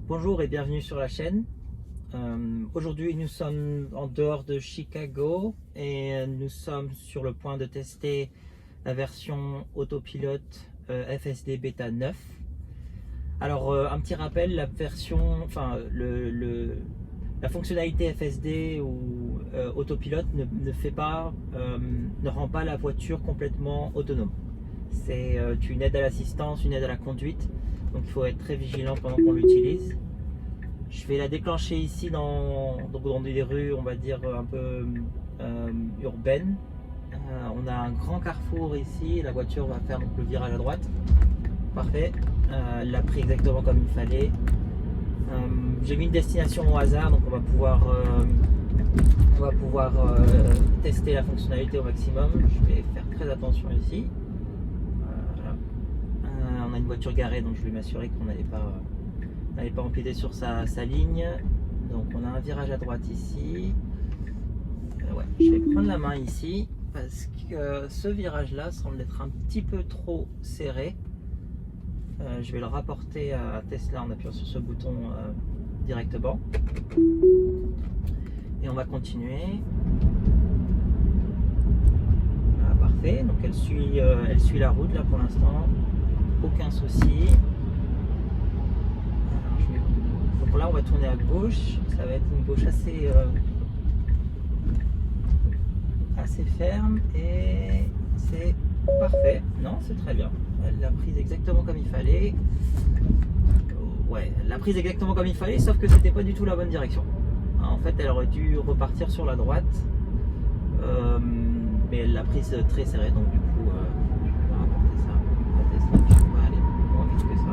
Bonjour et bienvenue sur la chaîne. Aujourd'hui nous sommes en dehors de Chicago et nous sommes sur le point de tester la version autopilote FSD Beta 9. Alors un petit rappel, la version, la fonctionnalité FSD ou autopilote ne rend pas la voiture complètement autonome. C'est une aide à l'assistance, une aide à la conduite, donc il faut être très vigilant pendant qu'on l'utilise. Je vais la déclencher ici dans des rues, on va dire un peu urbaines. On a un grand carrefour ici, la voiture va faire donc le virage à droite. Parfait, elle l'a pris exactement comme il fallait. J'ai mis une destination au hasard, donc on va pouvoir tester la fonctionnalité au maximum. Je vais faire très attention ici. Voilà. On a une voiture garée, donc je vais m'assurer qu'on n'allait pas empiéter sur sa ligne. Donc on a un virage à droite ici. Ouais, je vais prendre la main ici parce que ce virage là semble être un petit peu trop serré. Je vais le rapporter à Tesla en appuyant sur ce bouton directement. Et on va continuer. Voilà, parfait. Donc elle suit la route là pour l'instant. Aucun souci. Donc là on va tourner à gauche. Ça va être une gauche assez ferme et c'est parfait. Non, c'est très bien. Elle l'a prise exactement comme il fallait. Ouais, elle l'a prise exactement comme il fallait, sauf que c'était pas du tout la bonne direction. En fait, elle aurait dû repartir sur la droite, mais elle l'a prise très serrée, donc du coup, je vais rapporter ça à Tesla. Je ne vais pas aller moins vite que ça.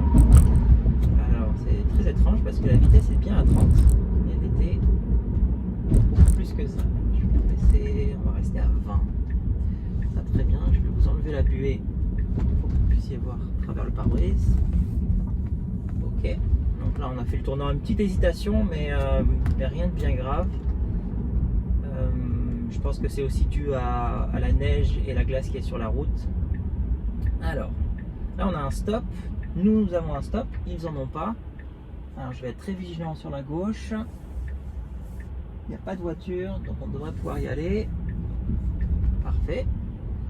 Alors, c'est très étrange parce que la vitesse est bien à 30, et elle était beaucoup plus que ça. On va rester à 20. Ça, très bien. Je vais vous enlever la buée pour que vous puissiez voir à travers le pare-brise. Ok. Donc là, on a fait le tournant, une petite hésitation, mais rien de bien grave. Je pense que c'est aussi dû à la neige et la glace qui est sur la route. Alors, là, on a un stop. Nous avons un stop. Ils en ont pas. Alors, je vais être très vigilant sur la gauche. Il n'y a pas de voiture, donc on devrait pouvoir y aller. Parfait.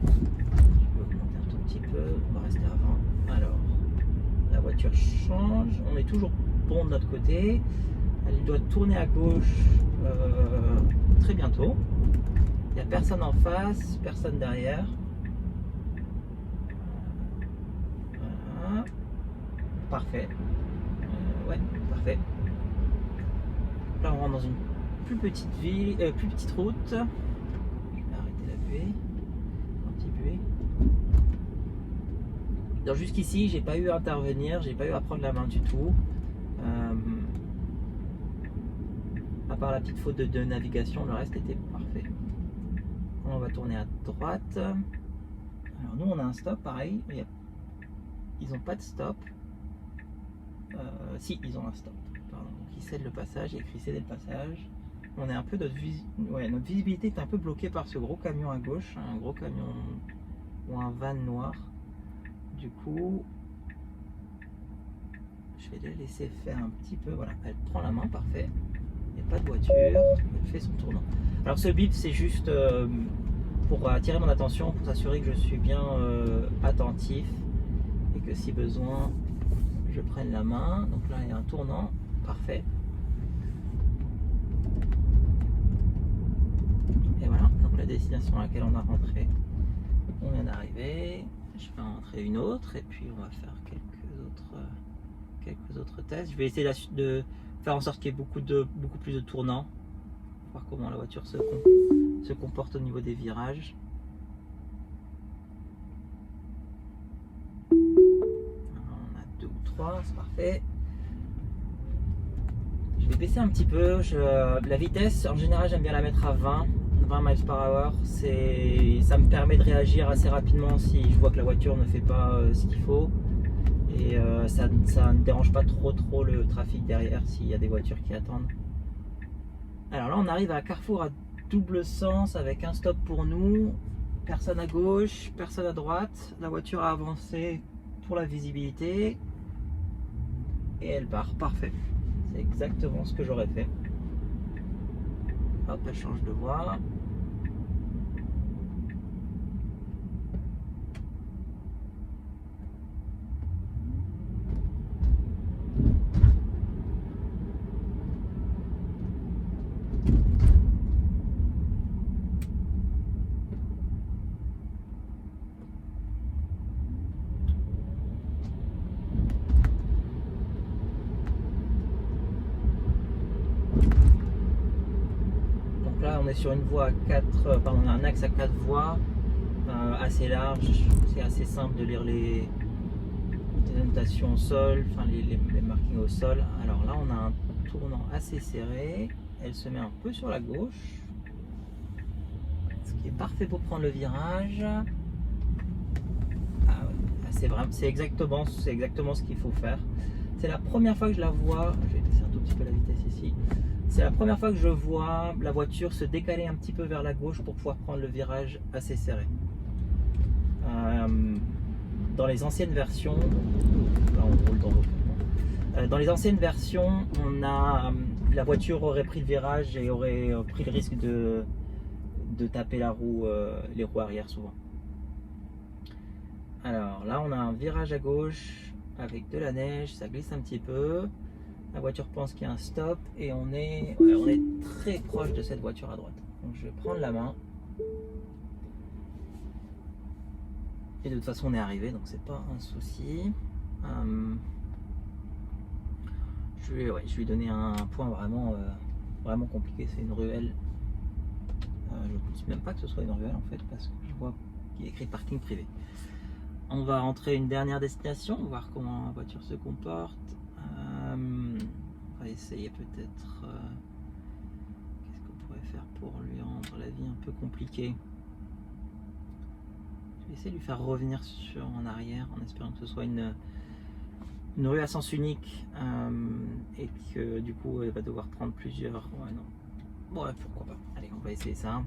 Je vais augmenter un tout petit peu. On va rester à 20. Alors, la voiture change. On est toujours bon de notre côté. Elle doit tourner à gauche très bientôt. Il n'y a personne en face, personne derrière. Voilà. Parfait. Ouais, parfait. Là, on rentre dans une plus petite route. Je vais arrêter la buée. Anti-buée. Donc jusqu'ici, j'ai pas eu à intervenir, j'ai pas eu à prendre la main du tout. À part la petite faute de navigation, le reste était parfait. On va tourner à droite. Alors nous, on a un stop, pareil. Ils n'ont pas de stop. Si, ils ont un stop. Pardon. Donc ils cèdent le passage, il y a écrit céder le passage. On est un peu notre visibilité est un peu bloquée par ce gros camion à gauche, un gros camion ou un van noir. Du coup, je vais la laisser faire un petit peu. Voilà, elle prend la main, parfait. Il n'y a pas de voiture, elle fait son tournant. Alors ce bip, c'est juste pour attirer mon attention, pour s'assurer que je suis bien attentif et que si besoin, je prenne la main. Donc là, il y a un tournant, parfait. Et voilà, donc la destination à laquelle on a rentré, on vient d'arriver. Je vais en rentrer une autre et puis on va faire quelques autres tests. Je vais essayer de faire en sorte qu'il y ait beaucoup plus de tournants. Voir comment la voiture se comporte au niveau des virages. Alors, on a 2 ou 3, c'est parfait. Je vais baisser un petit peu. La vitesse, en général, j'aime bien la mettre à 20 miles par heure. Ça me permet de réagir assez rapidement si je vois que la voiture ne fait pas ce qu'il faut. Et ça ne dérange pas trop le trafic derrière s'il y a des voitures qui attendent. Alors là, on arrive à un carrefour à double sens avec un stop pour nous. Personne à gauche, personne à droite. La voiture a avancé pour la visibilité. Et elle part, parfait. C'est exactement ce que j'aurais fait. Hop, elle change de voie. Là on est sur une voie à 4, pardon, un axe à 4 voies, assez large, c'est assez simple de lire les annotations au sol, enfin les markings au sol. Alors là on a un tournant assez serré, elle se met un peu sur la gauche, ce qui est parfait pour prendre le virage. Ah ouais, c'est exactement ce qu'il faut faire. C'est la première fois que je la vois, je vais baisser un tout petit peu la vitesse ici. C'est la première fois que je vois la voiture se décaler un petit peu vers la gauche pour pouvoir prendre le virage assez serré. Dans les anciennes versions, là on roule dans l'eau. Dans les anciennes versions, la voiture aurait pris le virage et aurait pris le risque de taper les roues arrière souvent. Alors là on a un virage à gauche avec de la neige, ça glisse un petit peu. La voiture pense qu'il y a un stop et on est très proche de cette voiture à droite. Donc je vais prendre la main. Et de toute façon on est arrivé, donc c'est pas un souci. Je vais lui donner un point vraiment compliqué, c'est une ruelle. Je ne pense même pas que ce soit une ruelle en fait, parce que je vois qu'il est écrit parking privé. On va rentrer une dernière destination, voir comment la voiture se comporte. On va essayer peut-être. Qu'est-ce qu'on pourrait faire pour lui rendre la vie un peu compliquée? Je vais essayer de lui faire revenir en arrière en espérant que ce soit une rue à sens unique et que du coup elle va devoir prendre plusieurs. Ouais, non. Bon, ouais, pourquoi pas. Allez, on va essayer ça.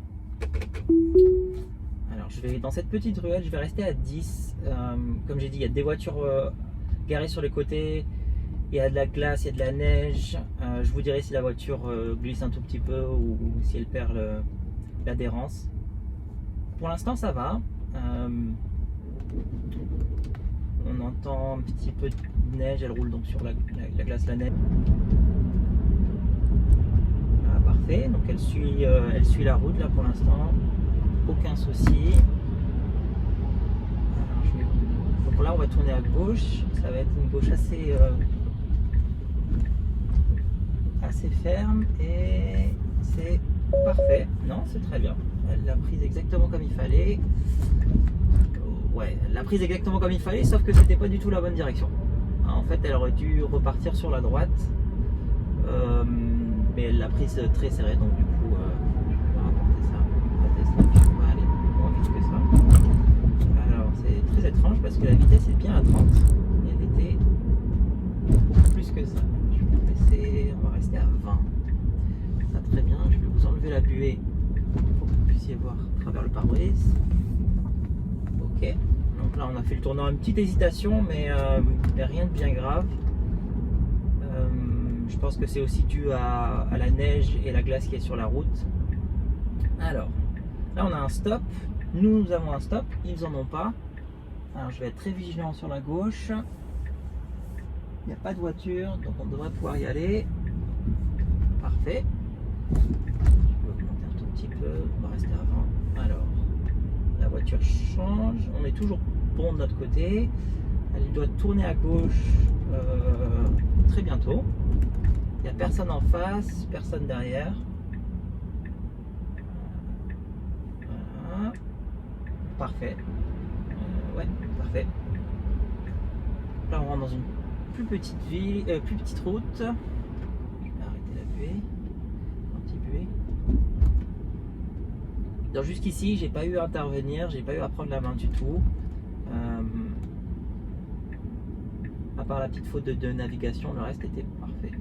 Alors, dans cette petite ruelle, je vais rester à 10. Comme j'ai dit, il y a des voitures garées sur les côtés. Il y a de la glace, il y a de la neige. Je vous dirai si la voiture glisse un tout petit peu ou si elle perd l'adhérence. Pour l'instant, ça va. On entend un petit peu de neige, elle roule donc sur la glace, la neige. Ah, parfait, donc elle suit la route là pour l'instant. Aucun souci. Donc là, on va tourner à gauche. Ça va être une gauche assez ferme et c'est parfait. Non, c'est très bien. Elle l'a prise exactement comme il fallait. Ouais, elle l'a prise exactement comme il fallait, sauf que c'était pas du tout la bonne direction. En fait, elle aurait dû repartir sur la droite, mais elle l'a prise très serrée, donc du coup, je vais rapporter ça à Tesla, puis on va aller moins vite que ça. Alors, c'est très étrange parce que la vitesse est bien à 30, et elle était beaucoup plus que ça. On va rester à 20. Ça très bien, je vais vous enlever la buée pour que vous puissiez voir à travers le pare-brise. Ok, donc là on a fait le tournant, une petite hésitation, mais rien de bien grave. Je pense que c'est aussi dû à la neige et la glace qui est sur la route. Alors, là on a un stop, nous avons un stop, ils en ont pas. Alors je vais être très vigilant sur la gauche. Il n'y a pas de voiture, donc on devrait pouvoir y aller. Parfait. Je vais augmenter un tout petit peu, on va rester à 20. Alors, la voiture change, on est toujours bon de notre côté. Elle doit tourner à gauche très bientôt. Il n'y a personne en face, personne derrière. Voilà. Parfait. Ouais, parfait. Là, on rentre dans une plus petite route. Je vais arrêter la buée. Anti-buée. Donc jusqu'ici, j'ai pas eu à intervenir, j'ai pas eu à prendre la main du tout. À part la petite faute de navigation, le reste était parfait.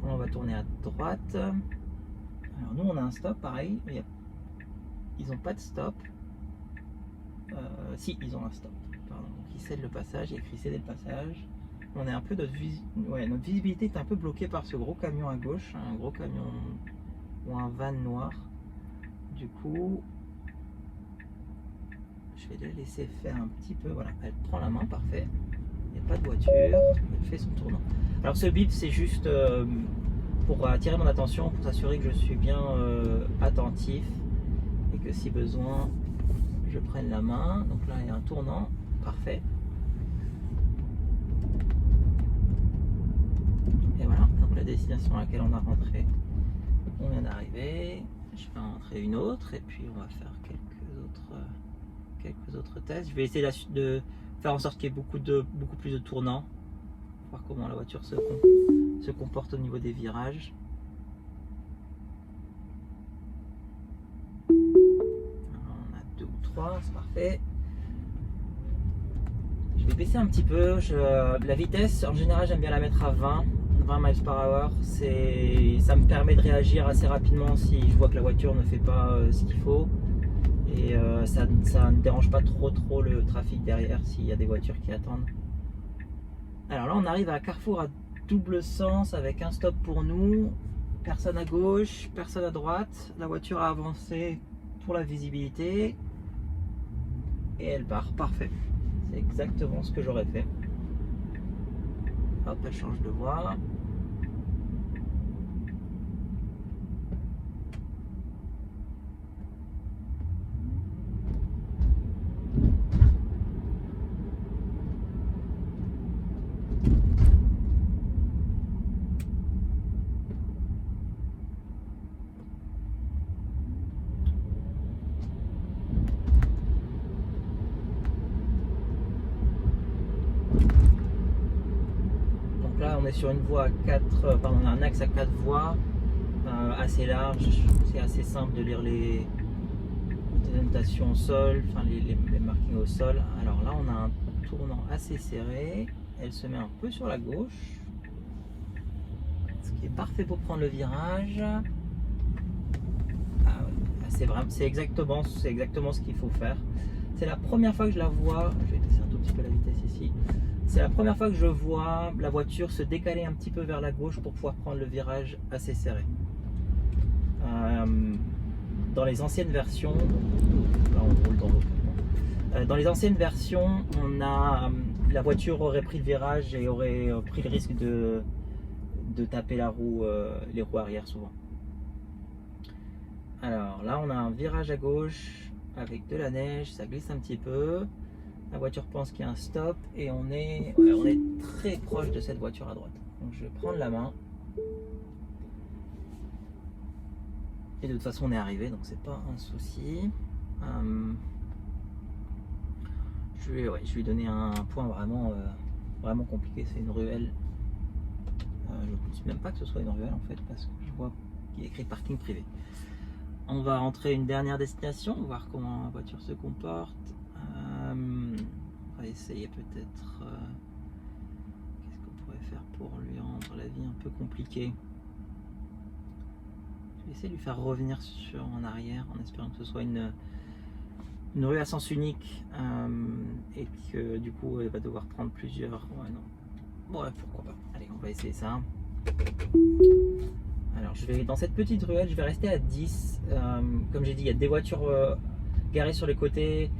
On va tourner à droite. Alors nous on a un stop pareil, mais ils n'ont pas de stop. Si, ils ont un stop. Pardon. Donc ils cèdent le passage, il y a écrit céder le passage. on est un peu notre visibilité est un peu bloquée par ce gros camion à gauche, un gros camion ou un van noir. Du coup, je vais la laisser faire un petit peu. Voilà, elle prend la main, parfait. Il n'y a pas de voiture, elle fait son tournant. Alors ce bip, c'est juste pour attirer mon attention, pour s'assurer que je suis bien attentif et que si besoin, je prenne la main. Donc là, il y a un tournant, parfait. Et voilà, donc la destination à laquelle on a rentré, on vient d'arriver. Je vais en rentrer une autre et puis on va faire quelques autres tests. Je vais essayer de faire en sorte qu'il y ait beaucoup plus de tournants, voir comment la voiture se comporte au niveau des virages. Alors, on a 2 ou 3, c'est parfait. Je vais baisser un petit peu. La vitesse, en général, j'aime bien la mettre à 20 miles par hour. Ça me permet de réagir assez rapidement si je vois que la voiture ne fait pas ce qu'il faut. Et ça ne dérange pas trop le trafic derrière s'il y a des voitures qui attendent. Alors là, on arrive à un carrefour à double sens avec un stop pour nous. Personne à gauche, personne à droite. La voiture a avancé pour la visibilité. Et elle part, parfait. C'est exactement ce que j'aurais fait. Hop, elle change de voie. Là, on est sur une voie à 4, pardon, un axe à 4 voies, assez large. C'est assez simple de lire les annotations au sol, enfin les markings au sol. Alors là, on a un tournant assez serré. Elle se met un peu sur la gauche, ce qui est parfait pour prendre le virage. Ah ouais, c'est exactement ce qu'il faut faire. C'est la première fois que je la vois. Je vais baisser un tout petit peu la vitesse ici. C'est la première fois que je vois la voiture se décaler un petit peu vers la gauche pour pouvoir prendre le virage assez serré. Dans les anciennes versions, là on roule dans l'autre. Dans les anciennes versions, la voiture aurait pris le virage et aurait pris le risque de taper les roues arrière souvent. Alors là, on a un virage à gauche avec de la neige, ça glisse un petit peu. La voiture pense qu'il y a un stop et on est très proche de cette voiture à droite. Donc je vais prendre la main. Et de toute façon on est arrivé, donc c'est pas un souci. Je vais lui donner un point vraiment compliqué, c'est une ruelle. Je ne pense même pas que ce soit une ruelle en fait, parce que je vois qu'il est écrit parking privé. On va rentrer une dernière destination, voir comment la voiture se comporte. On va essayer peut-être qu'est-ce qu'on pourrait faire pour lui rendre la vie un peu compliquée. Je vais essayer de lui faire revenir en arrière en espérant que ce soit une rue à sens unique et que du coup elle va devoir prendre plusieurs. Ouais, non. Ouais, pourquoi pas. Allez, on va essayer ça. Alors dans cette petite ruelle, je vais rester à 10. Comme j'ai dit, il y a des voitures garées sur les côtés.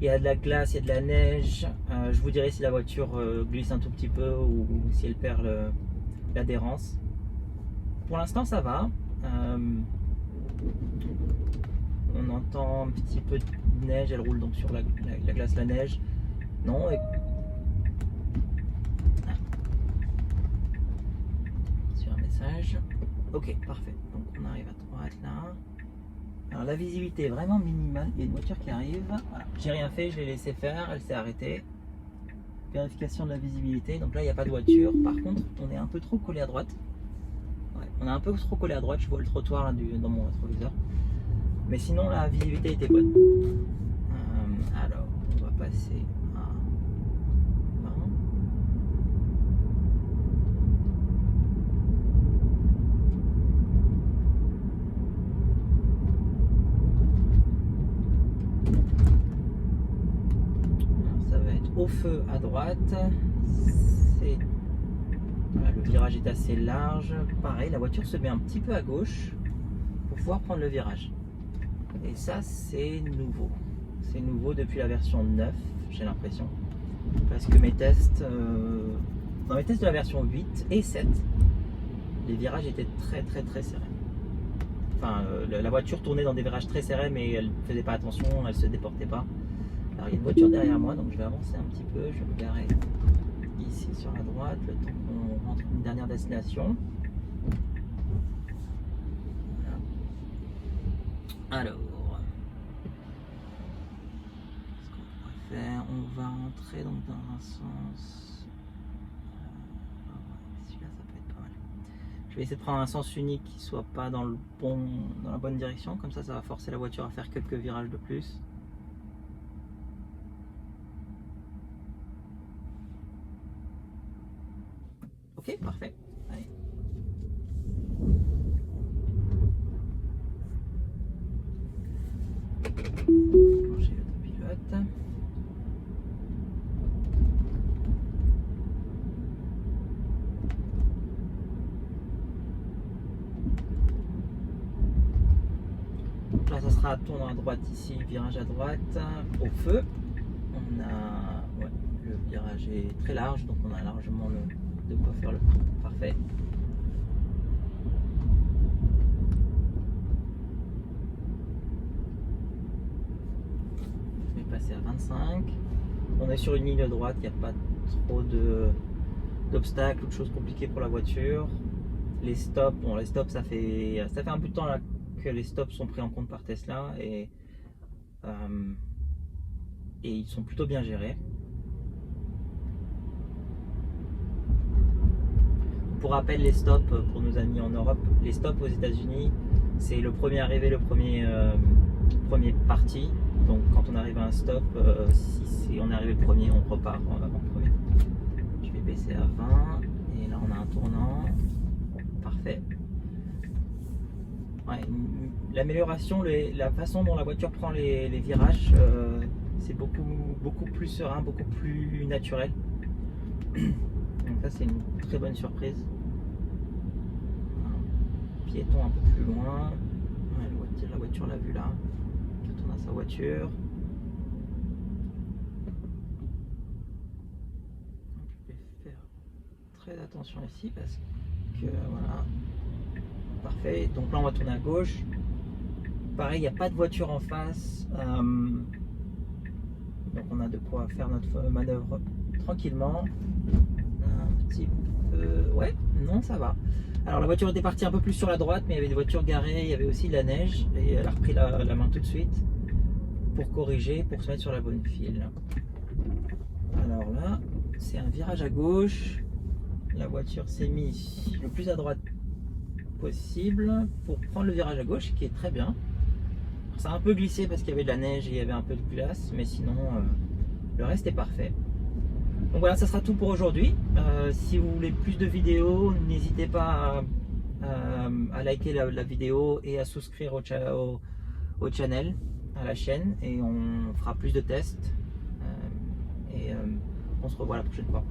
Il y a de la glace, il y a de la neige. Je vous dirai si la voiture glisse un tout petit peu ou si elle perd l'adhérence. Pour l'instant, ça va. On entend un petit peu de neige. Elle roule donc sur la glace, la neige. Non. Sur un message. Ok, parfait. Donc on arrive à droite là. Alors la visibilité est vraiment minimale, il y a une voiture qui arrive, voilà. J'ai rien fait, je l'ai laissé faire, elle s'est arrêtée. Vérification de la visibilité, donc là il n'y a pas de voiture, par contre on est un peu trop collé à droite. Ouais, on est un peu trop collé à droite, je vois le trottoir là, dans mon rétroviseur. Mais sinon la visibilité était bonne. Alors on va passer à 20. Au feu à droite, assez... Voilà, le virage est assez large. Pareil, la voiture se met un petit peu à gauche pour pouvoir prendre le virage. Et ça, c'est nouveau. C'est nouveau depuis la version 9, j'ai l'impression. Parce que mes tests, dans mes tests de la version 8 et 7, les virages étaient très serrés. Enfin, la voiture tournait dans des virages très serrés, mais elle ne faisait pas attention, elle se déportait pas. Alors il y a une voiture derrière moi, donc je vais avancer un petit peu. Je vais me garer ici sur la droite, le temps qu'on rentre une dernière destination. Voilà. Alors, ce qu'on pourrait faire, on va rentrer donc dans un sens. Celui-là, ça peut être pas mal. Je vais essayer de prendre un sens unique qui soit pas dans la bonne direction, comme ça va forcer la voiture à faire quelques virages de plus. Ok, parfait. Allez. J'ai l'autopilote. Donc là, ça sera tourne à droite ici, virage à droite, au feu. On a le virage est très large, donc on a largement de quoi faire le tour. Parfait. Je vais passer à 25. On est sur une ligne droite, il n'y a pas trop d'obstacles ou de choses compliquées pour la voiture. Les stops, bon, les stops, ça fait un bout de temps là que les stops sont pris en compte par Tesla et ils sont plutôt bien gérés. Pour rappel, les stops pour nos amis en Europe, les stops aux États-Unis, c'est le premier arrivé, le premier parti. Donc quand on arrive à un stop, si on est arrivé le premier, on repart en premier. Je vais baisser à 20 et là on a un tournant. Parfait. Ouais, l'amélioration, la façon dont la voiture prend les virages, c'est beaucoup plus serein, beaucoup plus naturel. Donc ça c'est une très bonne surprise. Un piéton un peu plus loin. Ouais, la voiture l'a vu là. Il retourne à sa voiture. Je vais faire très attention ici parce que voilà. Parfait. Donc là on va tourner à gauche. Pareil, il n'y a pas de voiture en face. Donc on a de quoi faire notre manœuvre tranquillement. Un petit peu... Ouais, non, ça va. Alors la voiture était partie un peu plus sur la droite, mais il y avait des voitures garées, il y avait aussi de la neige. Et elle a repris la main tout de suite pour corriger, pour se mettre sur la bonne file. Alors là, c'est un virage à gauche. La voiture s'est mise le plus à droite possible pour prendre le virage à gauche, qui est très bien. Ça a un peu glissé parce qu'il y avait de la neige et il y avait un peu de glace, mais sinon le reste est parfait. Donc voilà, ça sera tout pour aujourd'hui. Si vous voulez plus de vidéos, n'hésitez pas à liker la vidéo et à souscrire au channel, à la chaîne, et on fera plus de tests. On se revoit la prochaine fois.